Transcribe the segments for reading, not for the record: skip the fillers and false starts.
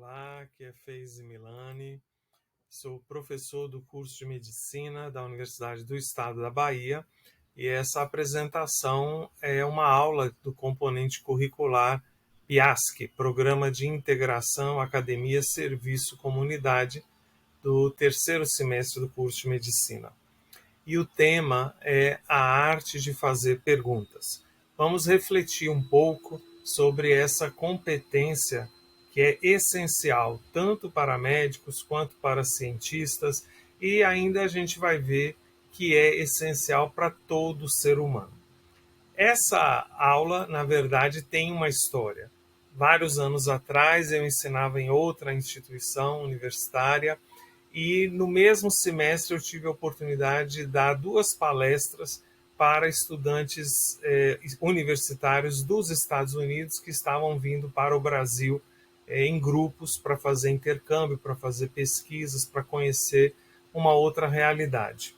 Olá, aqui é Feize Milani, sou professor do curso de Medicina da Universidade do Estado da Bahia e essa apresentação é uma aula do componente curricular PIASC, Programa de Integração Academia Serviço Comunidade, do terceiro semestre do curso de Medicina. E o tema é a arte de fazer perguntas. Vamos refletir um pouco sobre essa competência que é essencial tanto para médicos quanto para cientistas, e ainda a gente vai ver que é essencial para todo ser humano. Essa aula, na verdade, tem uma história. Vários anos atrás eu ensinava em outra instituição universitária e no mesmo semestre eu tive a oportunidade de dar 2 palestras para estudantes universitários dos Estados Unidos que estavam vindo para o Brasil em grupos para fazer intercâmbio, para fazer pesquisas, para conhecer uma outra realidade.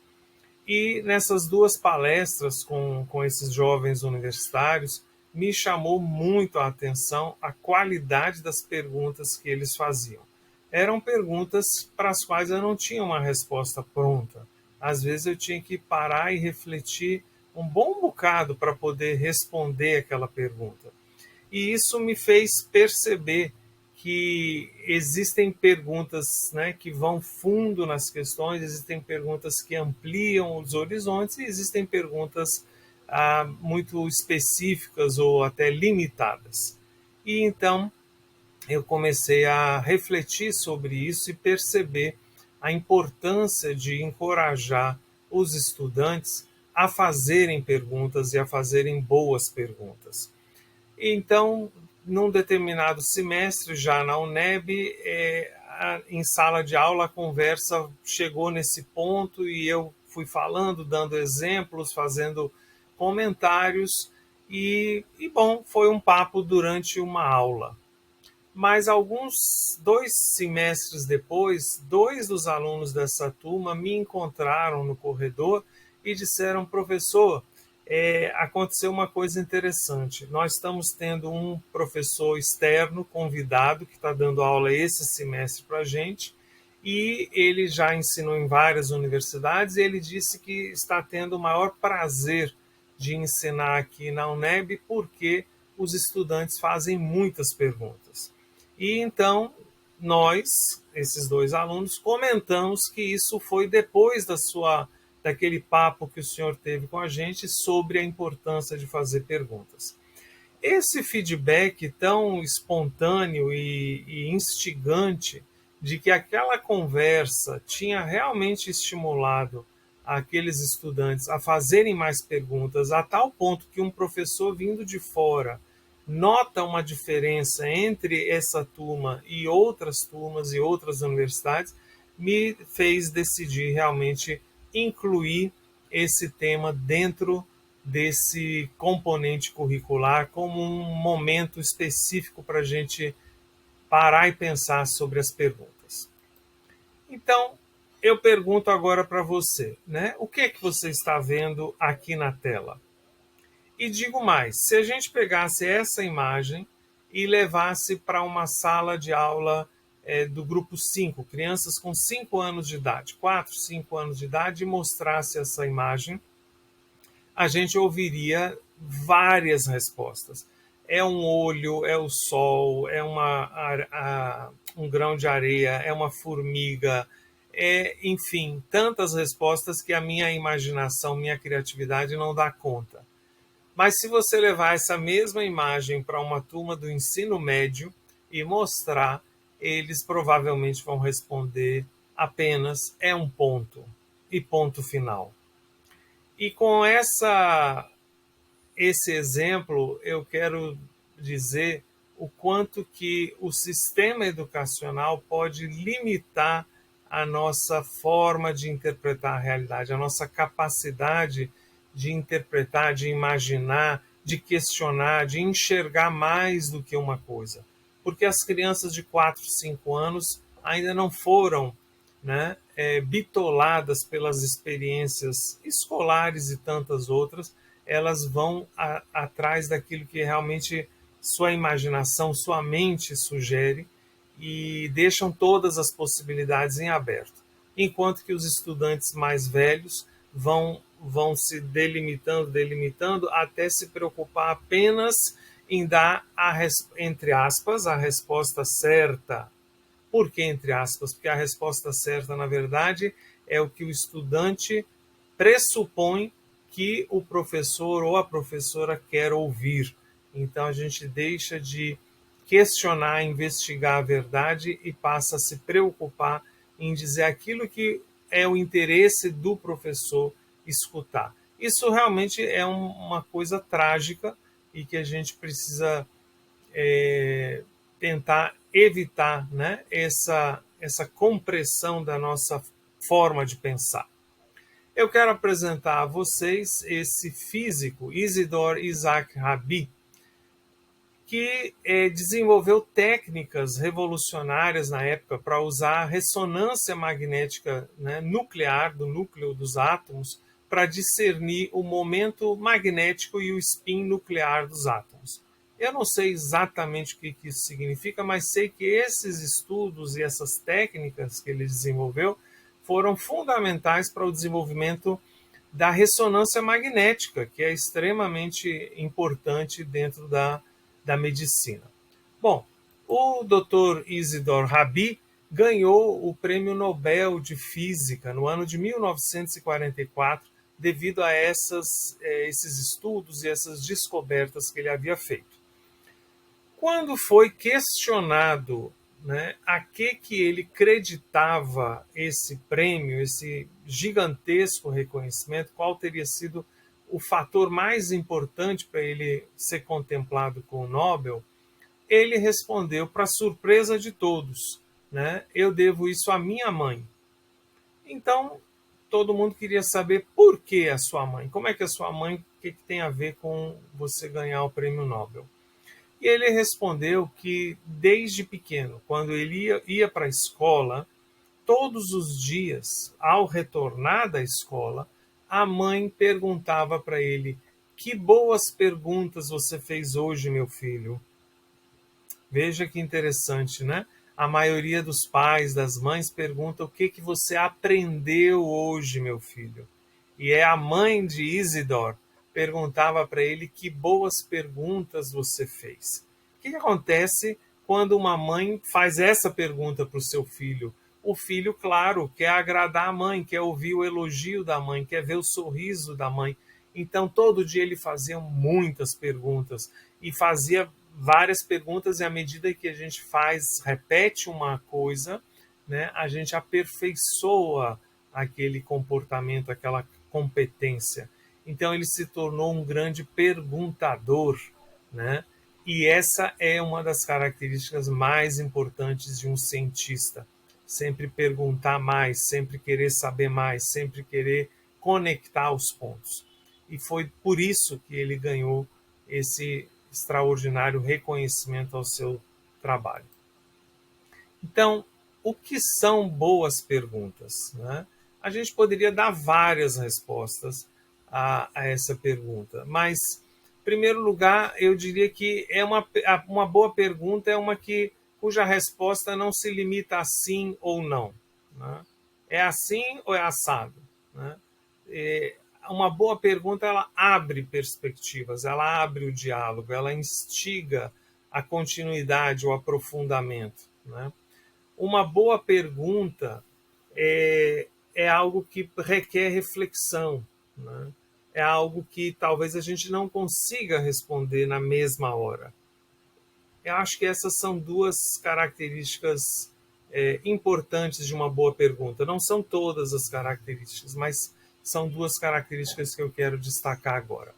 E nessas 2 palestras com esses jovens universitários, me chamou muito a atenção a qualidade das perguntas que eles faziam. Eram perguntas para as quais eu não tinha uma resposta pronta. Às vezes eu tinha que parar e refletir um bom bocado para poder responder aquela pergunta. E isso me fez perceber que existem perguntas, né, que vão fundo nas questões, existem perguntas que ampliam os horizontes e existem perguntas muito específicas ou até limitadas. E então eu comecei a refletir sobre isso e perceber a importância de encorajar os estudantes a fazerem perguntas e a fazerem boas perguntas. Então, num determinado semestre, já na UNEB, em sala de aula, a conversa chegou nesse ponto e eu fui falando, dando exemplos, fazendo comentários bom, foi um papo durante uma aula. Mas 2 semestres depois, 2 dos alunos dessa turma me encontraram no corredor e disseram: professor, aconteceu uma coisa interessante. Nós estamos tendo um professor externo convidado que está dando aula esse semestre para a gente, e ele já ensinou em várias universidades e ele disse que está tendo o maior prazer de ensinar aqui na UNEB porque os estudantes fazem muitas perguntas. E então nós, esses 2 alunos, comentamos que isso foi depois daquele papo que o senhor teve com a gente sobre a importância de fazer perguntas. Esse feedback tão espontâneo e instigante de que aquela conversa tinha realmente estimulado aqueles estudantes a fazerem mais perguntas, a tal ponto que um professor vindo de fora nota uma diferença entre essa turma e outras turmas e outras universidades, me fez decidir realmente incluir esse tema dentro desse componente curricular como um momento específico para a gente parar e pensar sobre as perguntas. Então, eu pergunto agora para você, né? O que é que você está vendo aqui na tela? E digo mais, se a gente pegasse essa imagem e levasse para uma sala de aula do grupo 5, crianças com 5 anos de idade, 4, 5 anos de idade, e mostrasse essa imagem, a gente ouviria várias respostas. É um olho, é o sol, é um grão de areia, é uma formiga, enfim, tantas respostas que a minha imaginação, minha criatividade não dá conta. Mas se você levar essa mesma imagem para uma turma do ensino médio e mostrar, eles provavelmente vão responder apenas é um ponto e ponto final. E com esse exemplo, eu quero dizer o quanto que o sistema educacional pode limitar a nossa forma de interpretar a realidade, a nossa capacidade de interpretar, de imaginar, de questionar, de enxergar mais do que uma coisa. Porque as crianças de 4, 5 anos ainda não foram, né, bitoladas pelas experiências escolares e tantas outras, elas vão atrás daquilo que realmente sua imaginação, sua mente sugere, e deixam todas as possibilidades em aberto, enquanto que os estudantes mais velhos vão se delimitando até se preocupar apenas em dar entre aspas a resposta certa. Por que entre aspas? Porque a resposta certa, na verdade, é o que o estudante pressupõe que o professor ou a professora quer ouvir. Então a gente deixa de questionar, investigar a verdade e passa a se preocupar em dizer aquilo que é o interesse do professor escutar. Isso realmente é uma coisa trágica e que a gente precisa tentar evitar, né, essa compressão da nossa forma de pensar. Eu quero apresentar a vocês esse físico, Isidor Isaac Rabi, que desenvolveu técnicas revolucionárias na época para usar a ressonância magnética, né, nuclear, do núcleo dos átomos, para discernir o momento magnético e o spin nuclear dos átomos. Eu não sei exatamente o que isso significa, mas sei que esses estudos e essas técnicas que ele desenvolveu foram fundamentais para o desenvolvimento da ressonância magnética, que é extremamente importante dentro da medicina. Bom, o Dr. Isidor Rabi ganhou o Prêmio Nobel de Física no ano de 1944 devido a esses estudos e essas descobertas que ele havia feito. Quando foi questionado, né, a que ele creditava esse prêmio, esse gigantesco reconhecimento, qual teria sido o fator mais importante para ele ser contemplado com o Nobel, ele respondeu, para surpresa de todos, né, eu devo isso à minha mãe. Então, todo mundo queria saber por que a sua mãe, como é que a sua mãe, o que tem a ver com você ganhar o prêmio Nobel? E ele respondeu que desde pequeno, quando ele ia para a escola, todos os dias, ao retornar da escola, a mãe perguntava para ele: que boas perguntas você fez hoje, meu filho? Veja que interessante, né? A maioria dos pais, das mães, pergunta o que você aprendeu hoje, meu filho. E é a mãe de Isidor perguntava para ele que boas perguntas você fez. O que acontece quando uma mãe faz essa pergunta para o seu filho? O filho, claro, quer agradar a mãe, quer ouvir o elogio da mãe, quer ver o sorriso da mãe. Então, todo dia ele fazia muitas perguntas e fazia várias perguntas, e à medida que a gente repete uma coisa, né, a gente aperfeiçoa aquele comportamento, aquela competência. Então ele se tornou um grande perguntador, né? E essa é uma das características mais importantes de um cientista. Sempre perguntar mais, sempre querer saber mais, sempre querer conectar os pontos. E foi por isso que ele ganhou esse extraordinário reconhecimento ao seu trabalho. Então, o que são boas perguntas, né? A gente poderia dar várias respostas a essa pergunta, mas, em primeiro lugar, eu diria que uma boa pergunta é uma cuja resposta não se limita a sim ou não, né? É assim ou é assado, né? Uma boa pergunta, ela abre perspectivas, ela abre o diálogo, ela instiga a continuidade, o aprofundamento, né? Uma boa pergunta é algo que requer reflexão, né? É algo que talvez a gente não consiga responder na mesma hora. Eu acho que essas são duas características importantes de uma boa pergunta. Não são todas as características, mas são duas características que eu quero destacar agora.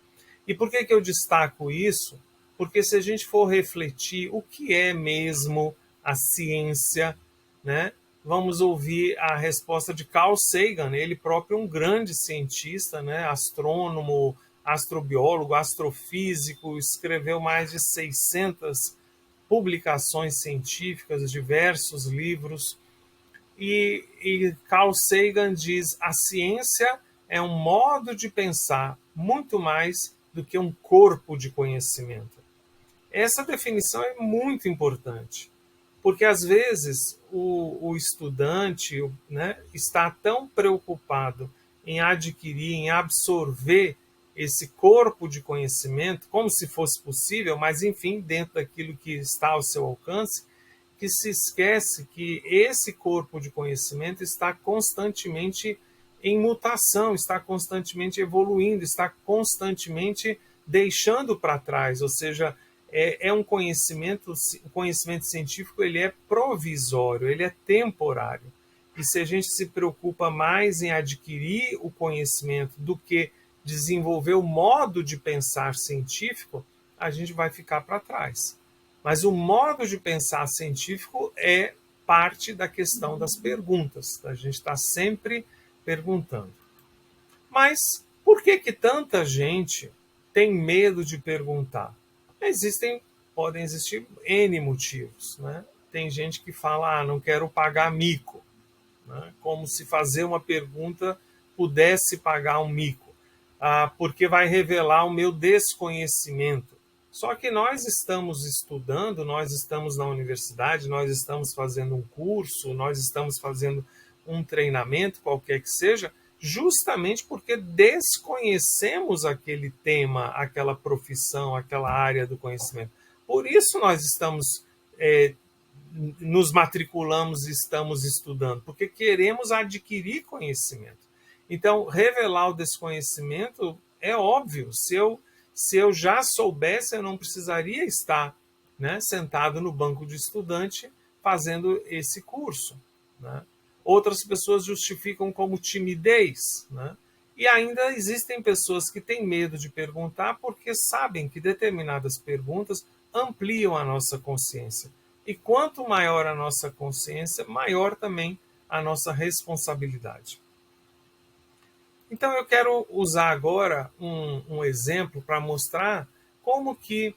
E por que eu destaco isso? Porque se a gente for refletir o que é mesmo a ciência, né, vamos ouvir a resposta de Carl Sagan, ele próprio um grande cientista, né, astrônomo, astrobiólogo, astrofísico, escreveu mais de 600 publicações científicas, diversos livros, e Carl Sagan diz: a ciência é um modo de pensar muito mais do que um corpo de conhecimento. Essa definição é muito importante. Porque, às vezes, o estudante, né, está tão preocupado em adquirir, em absorver esse corpo de conhecimento, como se fosse possível, mas, enfim, dentro daquilo que está ao seu alcance, que se esquece que esse corpo de conhecimento está constantemente em mutação, está constantemente evoluindo, está constantemente deixando para trás, ou seja, é um conhecimento, o conhecimento científico ele é provisório, ele é temporário. E se a gente se preocupa mais em adquirir o conhecimento do que desenvolver o modo de pensar científico, a gente vai ficar para trás. Mas o modo de pensar científico é parte da questão das perguntas. A gente está sempre perguntando. Mas por que tanta gente tem medo de perguntar? Podem existir N motivos, né? Tem gente que fala, não quero pagar mico, né? Como se fazer uma pergunta pudesse pagar um mico, porque vai revelar o meu desconhecimento. Só que nós estamos estudando, nós estamos na universidade, nós estamos fazendo um curso, nós estamos fazendo um treinamento, qualquer que seja, justamente porque desconhecemos aquele tema, aquela profissão, aquela área do conhecimento. Por isso nós estamos, nos matriculamos e estamos estudando, porque queremos adquirir conhecimento. Então, revelar o desconhecimento é óbvio. Se eu já soubesse, eu não precisaria estar, né, sentado no banco de estudante fazendo esse curso, né? Outras pessoas justificam como timidez, né? E ainda existem pessoas que têm medo de perguntar porque sabem que determinadas perguntas ampliam a nossa consciência. E quanto maior a nossa consciência, maior também a nossa responsabilidade. Então eu quero usar agora um exemplo para mostrar como que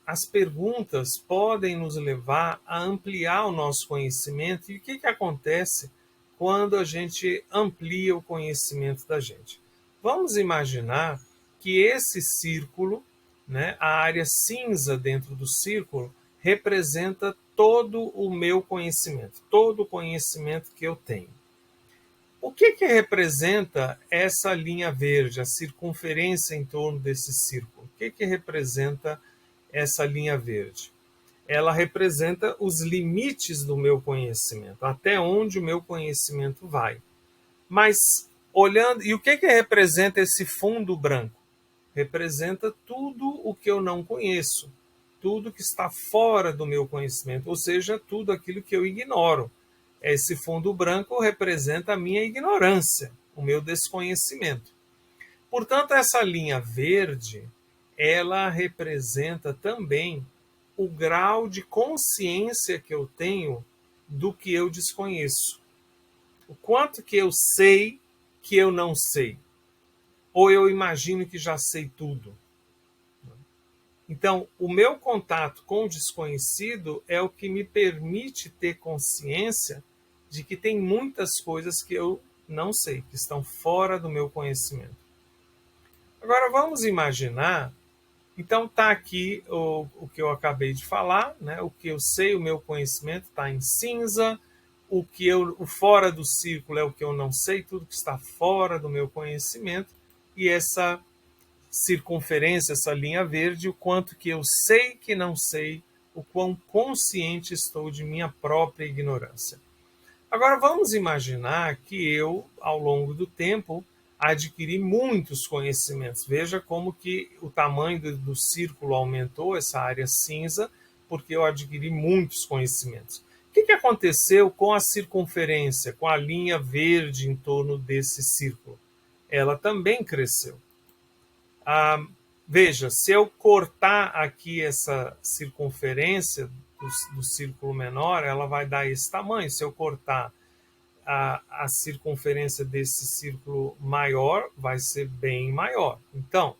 as perguntas podem nos levar a ampliar o nosso conhecimento e o que acontece quando a gente amplia o conhecimento da gente. Vamos imaginar que esse círculo, né, a área cinza dentro do círculo, representa todo o meu conhecimento, todo o conhecimento que eu tenho. O que representa essa linha verde, a circunferência em torno desse círculo? O que representa essa linha verde? Ela representa os limites do meu conhecimento, até onde o meu conhecimento vai. Mas, olhando, e o que representa esse fundo branco? Representa tudo o que eu não conheço, tudo que está fora do meu conhecimento, ou seja, tudo aquilo que eu ignoro. Esse fundo branco representa a minha ignorância, o meu desconhecimento. Portanto, essa linha verde, ela representa também o grau de consciência que eu tenho do que eu desconheço. O quanto que eu sei que eu não sei. Ou eu imagino que já sei tudo. Então, o meu contato com o desconhecido é o que me permite ter consciência de que tem muitas coisas que eu não sei, que estão fora do meu conhecimento. Agora, vamos imaginar, então está aqui o que eu acabei de falar, né? O que eu sei, o meu conhecimento está em cinza, o fora do círculo é o que eu não sei, tudo que está fora do meu conhecimento, e essa circunferência, essa linha verde, o quanto que eu sei que não sei, o quão consciente estou de minha própria ignorância. Agora vamos imaginar que eu, ao longo do tempo, adquiri muitos conhecimentos. Veja como que o tamanho do círculo aumentou, essa área cinza, porque eu adquiri muitos conhecimentos. O que aconteceu com a circunferência, com a linha verde em torno desse círculo? Ela também cresceu. Veja, se eu cortar aqui essa circunferência do círculo menor, ela vai dar esse tamanho. Se eu cortar a circunferência desse círculo maior, vai ser bem maior. Então,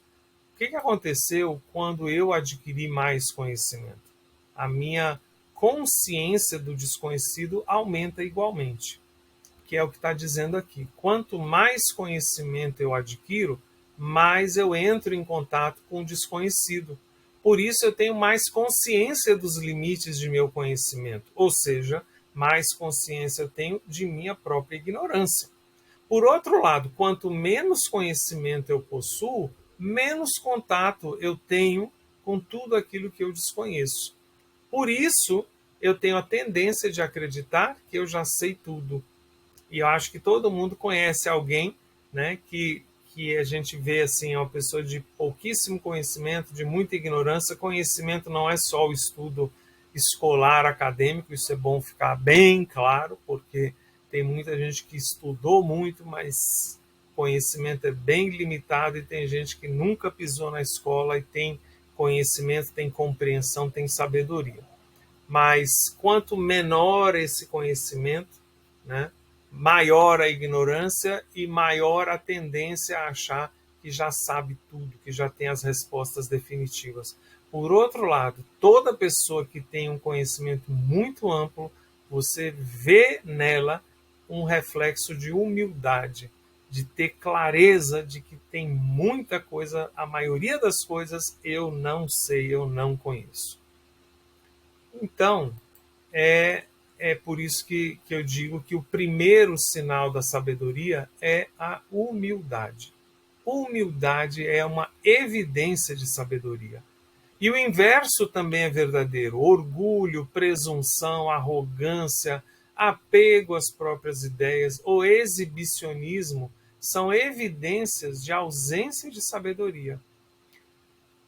o que aconteceu quando eu adquiri mais conhecimento? A minha consciência do desconhecido aumenta igualmente, que é o que está dizendo aqui. Quanto mais conhecimento eu adquiro, mais eu entro em contato com o desconhecido. Por isso eu tenho mais consciência dos limites de meu conhecimento, ou seja, mais consciência eu tenho de minha própria ignorância. Por outro lado, quanto menos conhecimento eu possuo, menos contato eu tenho com tudo aquilo que eu desconheço. Por isso, eu tenho a tendência de acreditar que eu já sei tudo. E eu acho que todo mundo conhece alguém, né, que a gente vê assim, é uma pessoa de pouquíssimo conhecimento, de muita ignorância. Conhecimento não é só o estudo escolar, acadêmico, isso é bom ficar bem claro, porque tem muita gente que estudou muito, mas conhecimento é bem limitado, e tem gente que nunca pisou na escola e tem conhecimento, tem compreensão, tem sabedoria. Mas quanto menor esse conhecimento, né, maior a ignorância e maior a tendência a achar que já sabe tudo, que já tem as respostas definitivas. Por outro lado, toda pessoa que tem um conhecimento muito amplo, você vê nela um reflexo de humildade, de ter clareza de que tem muita coisa, a maioria das coisas eu não sei, eu não conheço. Então, é por isso que eu digo que o primeiro sinal da sabedoria é a humildade. Humildade é uma evidência de sabedoria. E o inverso também é verdadeiro. Orgulho, presunção, arrogância, apego às próprias ideias ou exibicionismo são evidências de ausência de sabedoria.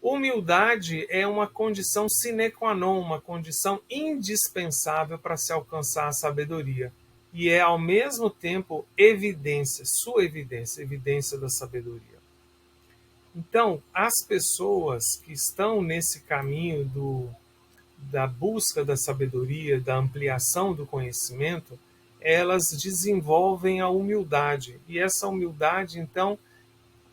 Humildade é uma condição sine qua non, uma condição indispensável para se alcançar a sabedoria. E é, ao mesmo tempo, evidência, sua evidência, evidência da sabedoria. Então, as pessoas que estão nesse caminho da busca da sabedoria, da ampliação do conhecimento, elas desenvolvem a humildade. E essa humildade, então,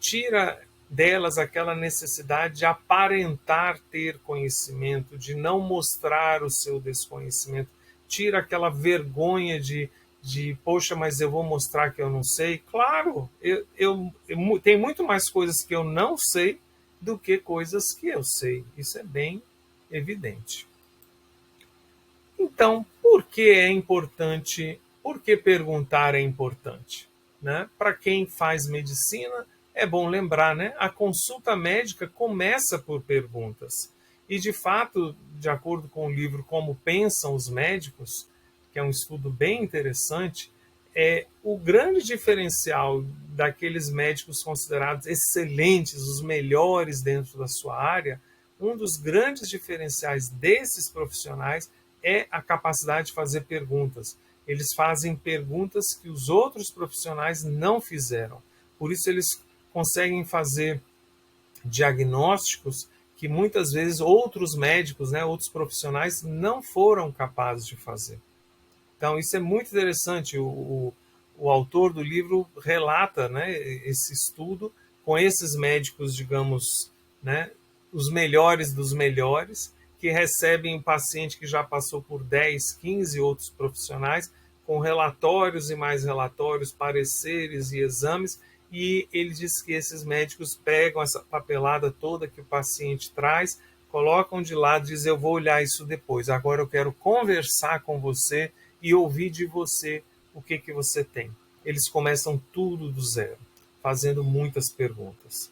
tira delas aquela necessidade de aparentar ter conhecimento, de não mostrar o seu desconhecimento, tira aquela vergonha poxa, mas eu vou mostrar que eu não sei. Claro, tem muito mais coisas que eu não sei do que coisas que eu sei. Isso é bem evidente. Então, por que é importante? Por que perguntar é importante? Né? Para quem faz medicina, é bom lembrar, né? A consulta médica começa por perguntas. E, de fato, de acordo com o livro Como Pensam os Médicos, que é um estudo bem interessante, o grande diferencial daqueles médicos considerados excelentes, os melhores dentro da sua área, um dos grandes diferenciais desses profissionais é a capacidade de fazer perguntas. Eles fazem perguntas que os outros profissionais não fizeram. Por isso eles conseguem fazer diagnósticos que muitas vezes outros médicos, né, outros profissionais não foram capazes de fazer. Então isso é muito interessante. O autor do livro relata, né, esse estudo com esses médicos, digamos, né, os melhores dos melhores, que recebem um paciente que já passou por 10, 15 outros profissionais, com relatórios e mais relatórios, pareceres e exames, e ele diz que esses médicos pegam essa papelada toda que o paciente traz, colocam de lado e dizem: eu vou olhar isso depois, agora eu quero conversar com você e ouvir de você o que você tem. Eles começam tudo do zero, fazendo muitas perguntas.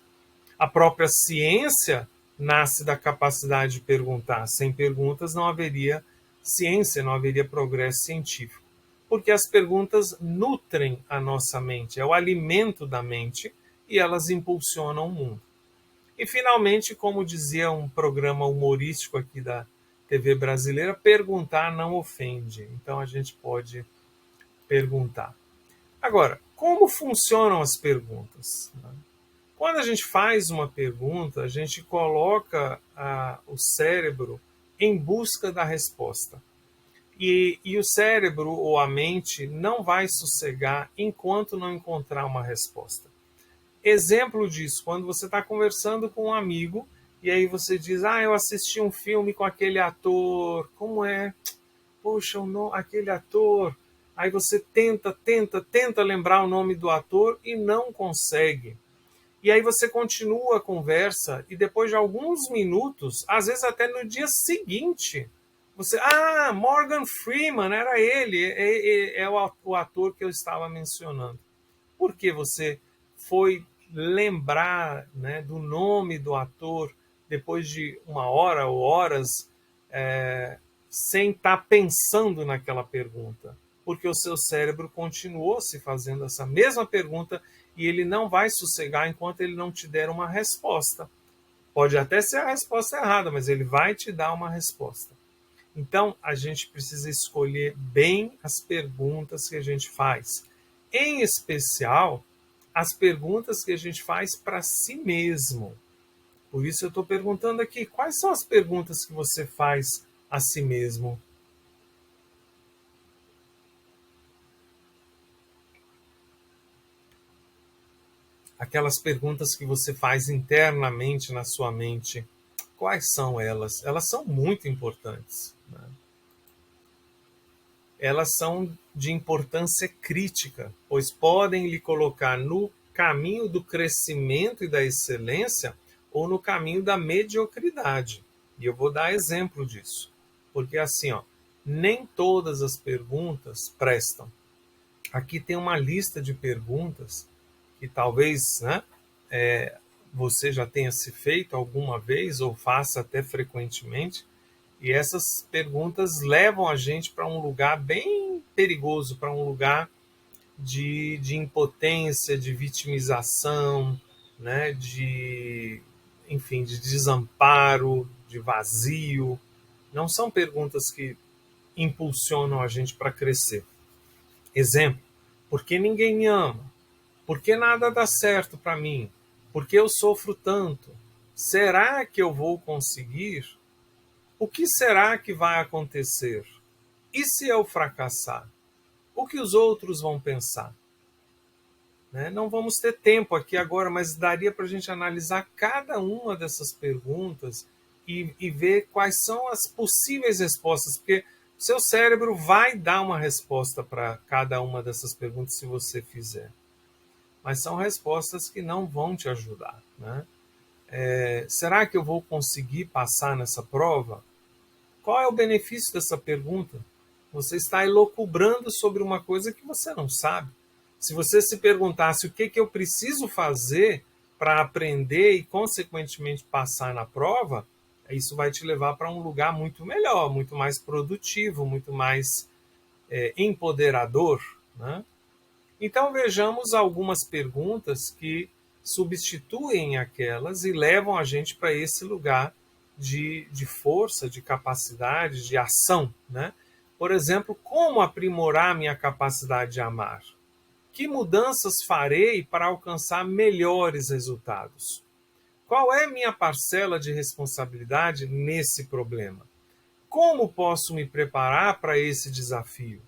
A própria ciência nasce da capacidade de perguntar. Sem perguntas não haveria ciência, não haveria progresso científico. Porque as perguntas nutrem a nossa mente, é o alimento da mente, e elas impulsionam o mundo. E, finalmente, como dizia um programa humorístico aqui da TV brasileira, perguntar não ofende. Então, a gente pode perguntar. Agora, como funcionam as perguntas? Quando a gente faz uma pergunta, a gente coloca o cérebro em busca da resposta. E o cérebro ou a mente não vai sossegar enquanto não encontrar uma resposta. Exemplo disso, quando você está conversando com um amigo e aí você diz: eu assisti um filme com aquele ator, como é? Poxa, aquele ator. Aí você tenta lembrar o nome do ator e não consegue. E aí você continua a conversa e depois de alguns minutos, às vezes até no dia seguinte, você, Morgan Freeman, era ele, é o ator que eu estava mencionando. Porque você foi lembrar, né, do nome do ator depois de uma hora ou horas, sem estar pensando naquela pergunta. Porque o seu cérebro continuou se fazendo essa mesma pergunta e ele não vai sossegar enquanto ele não te der uma resposta. Pode até ser a resposta errada, mas ele vai te dar uma resposta. Então, a gente precisa escolher bem as perguntas que a gente faz. Em especial, as perguntas que a gente faz para si mesmo. Por isso eu estou perguntando aqui, quais são as perguntas que você faz a si mesmo? Aquelas perguntas que você faz internamente na sua mente, quais são elas? Elas são muito importantes, né? Elas são de importância crítica, pois podem lhe colocar no caminho do crescimento e da excelência ou no caminho da mediocridade. E eu vou dar exemplo disso. Porque assim, nem todas as perguntas prestam. Aqui tem uma lista de perguntas que talvez, né, você já tenha se feito alguma vez ou faça até frequentemente, e essas perguntas levam a gente para um lugar bem perigoso, para um lugar de impotência, de vitimização, né, enfim, de desamparo, de vazio. Não são perguntas que impulsionam a gente para crescer. Exemplo: por que ninguém me ama? Por que nada dá certo para mim? Por que eu sofro tanto? Será que eu vou conseguir? O que será que vai acontecer? E se eu fracassar? O que os outros vão pensar? Né? Não vamos ter tempo aqui agora, mas daria para a gente analisar cada uma dessas perguntas e ver quais são as possíveis respostas, porque o seu cérebro vai dar uma resposta para cada uma dessas perguntas se você fizer. Mas são respostas que não vão te ajudar. Né? Será que eu vou conseguir passar nessa prova? Qual é o benefício dessa pergunta? Você está elucubrando sobre uma coisa que você não sabe. Se você se perguntasse o que eu preciso fazer para aprender e, consequentemente, passar na prova, isso vai te levar para um lugar muito melhor, muito mais produtivo, muito mais empoderador. Né? Então, vejamos algumas perguntas que substituem aquelas e levam a gente para esse lugar de força, de capacidade, de ação. Né? Por exemplo, como aprimorar minha capacidade de amar? Que mudanças farei para alcançar melhores resultados? Qual é minha parcela de responsabilidade nesse problema? Como posso me preparar para esse desafio?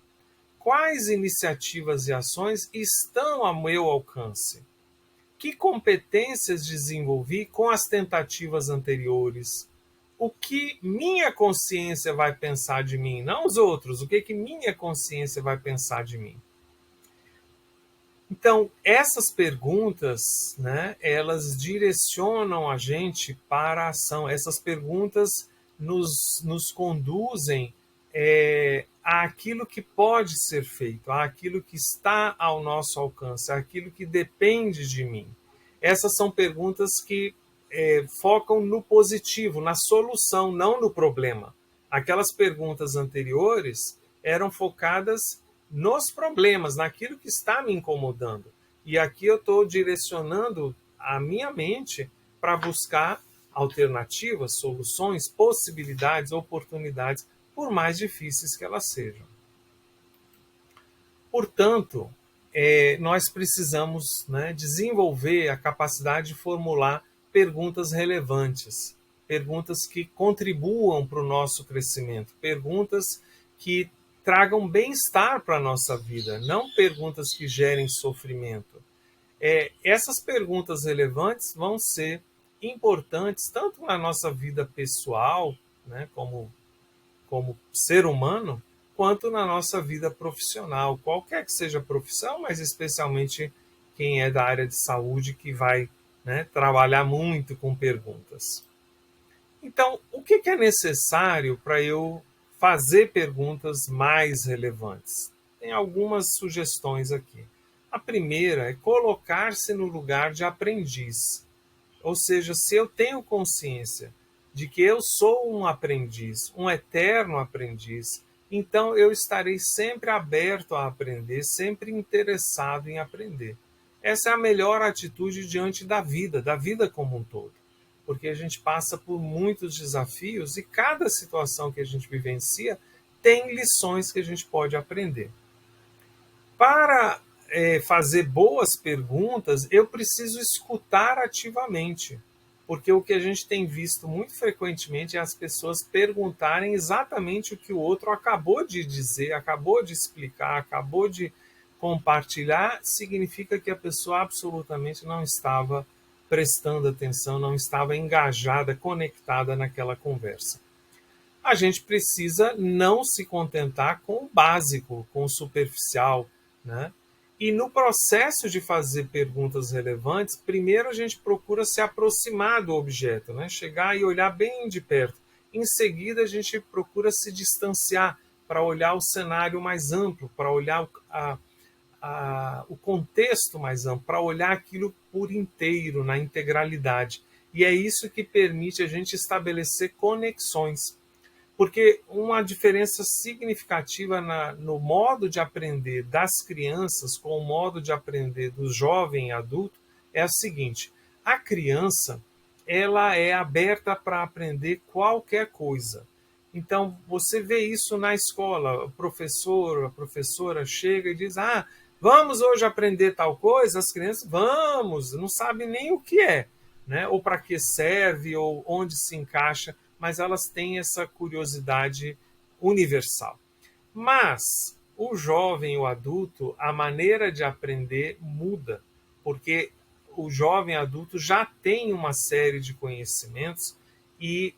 Quais iniciativas e ações estão a meu alcance? Que competências desenvolvi com as tentativas anteriores? O que minha consciência vai pensar de mim? Não os outros. O que minha consciência vai pensar de mim? Então, essas perguntas, né, elas direcionam a gente para a ação. Essas perguntas nos conduzem àquilo que pode ser feito, àquilo que está ao nosso alcance, àquilo que depende de mim. Essas são perguntas que focam no positivo, na solução, não no problema. Aquelas perguntas anteriores eram focadas nos problemas, naquilo que está me incomodando. E aqui eu estou direcionando a minha mente para buscar alternativas, soluções, possibilidades, oportunidades, por mais difíceis que elas sejam. Portanto, nós precisamos, né, desenvolver a capacidade de formular perguntas relevantes, perguntas que contribuam para o nosso crescimento, perguntas que tragam bem-estar para a nossa vida, não perguntas que gerem sofrimento. Essas perguntas relevantes vão ser importantes tanto na nossa vida pessoal, né, como ser humano, quanto na nossa vida profissional, qualquer que seja a profissão, mas especialmente quem é da área de saúde que vai, né? Trabalhar muito com perguntas. Então, o que é necessário para eu fazer perguntas mais relevantes? Tem algumas sugestões aqui. A primeira é colocar-se no lugar de aprendiz. Ou seja, se eu tenho consciência de que eu sou um aprendiz, um eterno aprendiz, então eu estarei sempre aberto a aprender, sempre interessado em aprender. Essa é a melhor atitude diante da vida como um todo. Porque a gente passa por muitos desafios e cada situação que a gente vivencia tem lições que a gente pode aprender. Para fazer boas perguntas, eu preciso escutar ativamente, porque o que a gente tem visto muito frequentemente é as pessoas perguntarem exatamente o que o outro acabou de dizer, acabou de explicar, acabou de compartilhar, significa que a pessoa absolutamente não estava prestando atenção, não estava engajada, conectada naquela conversa. A gente precisa não se contentar com o básico, com o superficial, né? E no processo de fazer perguntas relevantes, primeiro a gente procura se aproximar do objeto, né? Chegar e olhar bem de perto. Em seguida, a gente procura se distanciar para olhar o cenário mais amplo, para olhar o contexto mais amplo, para olhar aquilo por inteiro, na integralidade. E é isso que permite a gente estabelecer conexões. Porque uma diferença significativa no modo de aprender das crianças com o modo de aprender do jovem e adulto é a seguinte: a criança ela é aberta para aprender qualquer coisa. Então, você vê isso na escola. O professor, a professora chega e diz: Ah, vamos hoje aprender tal coisa? As crianças, vamos, não sabem nem o que é, né? Ou para que serve, ou onde se encaixa, mas elas têm essa curiosidade universal. Mas o jovem, o adulto, a maneira de aprender muda, porque o jovem adulto já tem uma série de conhecimentos e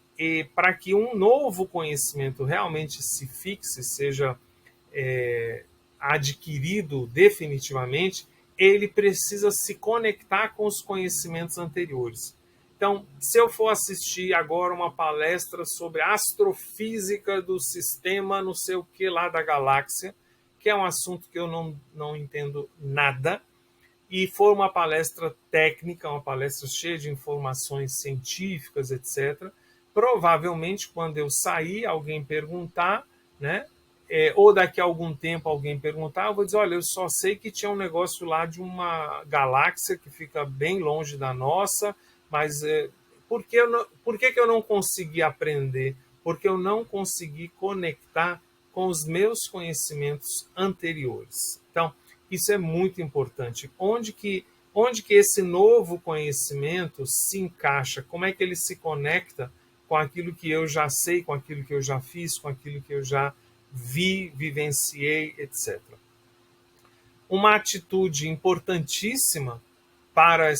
para que um novo conhecimento realmente se fixe, seja adquirido definitivamente, ele precisa se conectar com os conhecimentos anteriores. Então, se eu for assistir agora uma palestra sobre astrofísica do sistema não sei o que lá da galáxia, que é um assunto que eu não entendo nada, e for uma palestra técnica, uma palestra cheia de informações científicas, etc., provavelmente quando eu sair, alguém perguntar, né? Ou daqui a algum tempo alguém perguntar, eu vou dizer, olha, eu só sei que tinha um negócio lá de uma galáxia que fica bem longe da nossa, mas por que eu não consegui aprender? Porque eu não consegui conectar com os meus conhecimentos anteriores. Então, isso é muito importante. Onde que esse novo conhecimento se encaixa? Como é que ele se conecta com aquilo que eu já sei, com aquilo que eu já fiz, com aquilo que eu já vi, vivenciei, etc. Uma atitude importantíssima para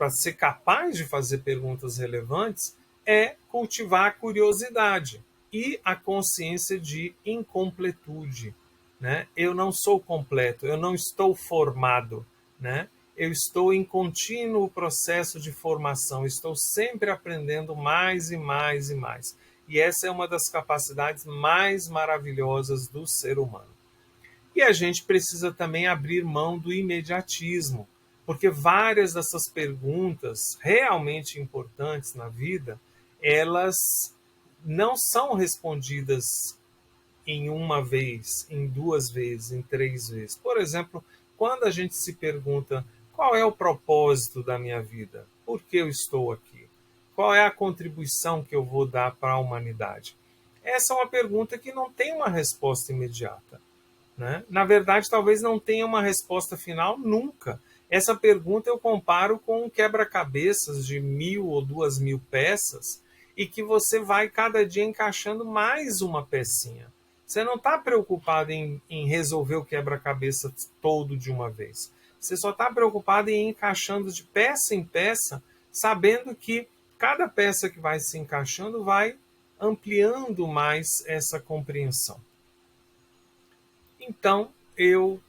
ser capaz de fazer perguntas relevantes é cultivar a curiosidade e a consciência de incompletude, né? Eu não sou completo, eu não estou formado, né? Eu estou em contínuo processo de formação, estou sempre aprendendo mais e mais e mais. E essa é uma das capacidades mais maravilhosas do ser humano. E a gente precisa também abrir mão do imediatismo, porque várias dessas perguntas realmente importantes na vida, elas não são respondidas em uma vez, em duas vezes, em três vezes. Por exemplo, quando a gente se pergunta qual é o propósito da minha vida? Por que eu estou aqui? Qual é a contribuição que eu vou dar para a humanidade? Essa é uma pergunta que não tem uma resposta imediata, né? Na verdade, talvez não tenha uma resposta final nunca. Essa pergunta eu comparo com um quebra-cabeças de 1.000 ou 2.000 peças e que você vai cada dia encaixando mais uma pecinha. Você não está preocupado em resolver o quebra-cabeça todo de uma vez. Você só está preocupado em ir encaixando de peça em peça, sabendo que cada peça que vai se encaixando vai ampliando mais essa compreensão. Então, eu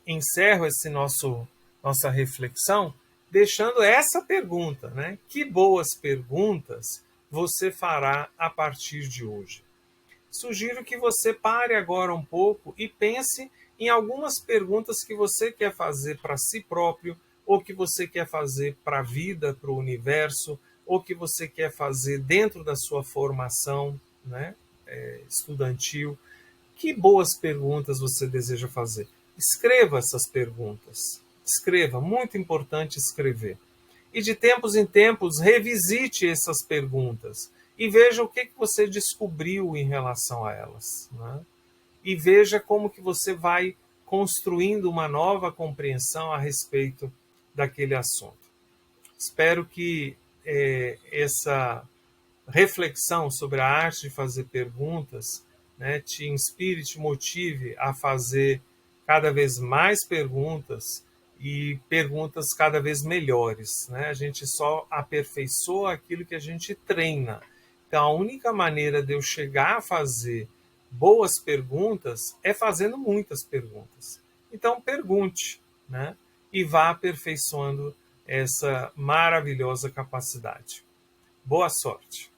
encerro esse nossa reflexão deixando essa pergunta, né? Que boas perguntas você fará a partir de hoje? Sugiro que você pare agora um pouco e pense em algumas perguntas que você quer fazer para si próprio, ou que você quer fazer para a vida, para o universo, ou que você quer fazer dentro da sua formação, né, estudantil. Que boas perguntas você deseja fazer? Escreva essas perguntas. Escreva, muito importante escrever. E de tempos em tempos, revisite essas perguntas e veja o que você descobriu em relação a elas. Né? E veja como que você vai construindo uma nova compreensão a respeito daquele assunto. Espero que essa reflexão sobre a arte de fazer perguntas, né, te inspire, te motive a fazer cada vez mais perguntas e perguntas cada vez melhores. Né? A gente só aperfeiçoa aquilo que a gente treina. Então, a única maneira de eu chegar a fazer boas perguntas é fazendo muitas perguntas. Então, pergunte, né? E vá aperfeiçoando essa maravilhosa capacidade. Boa sorte!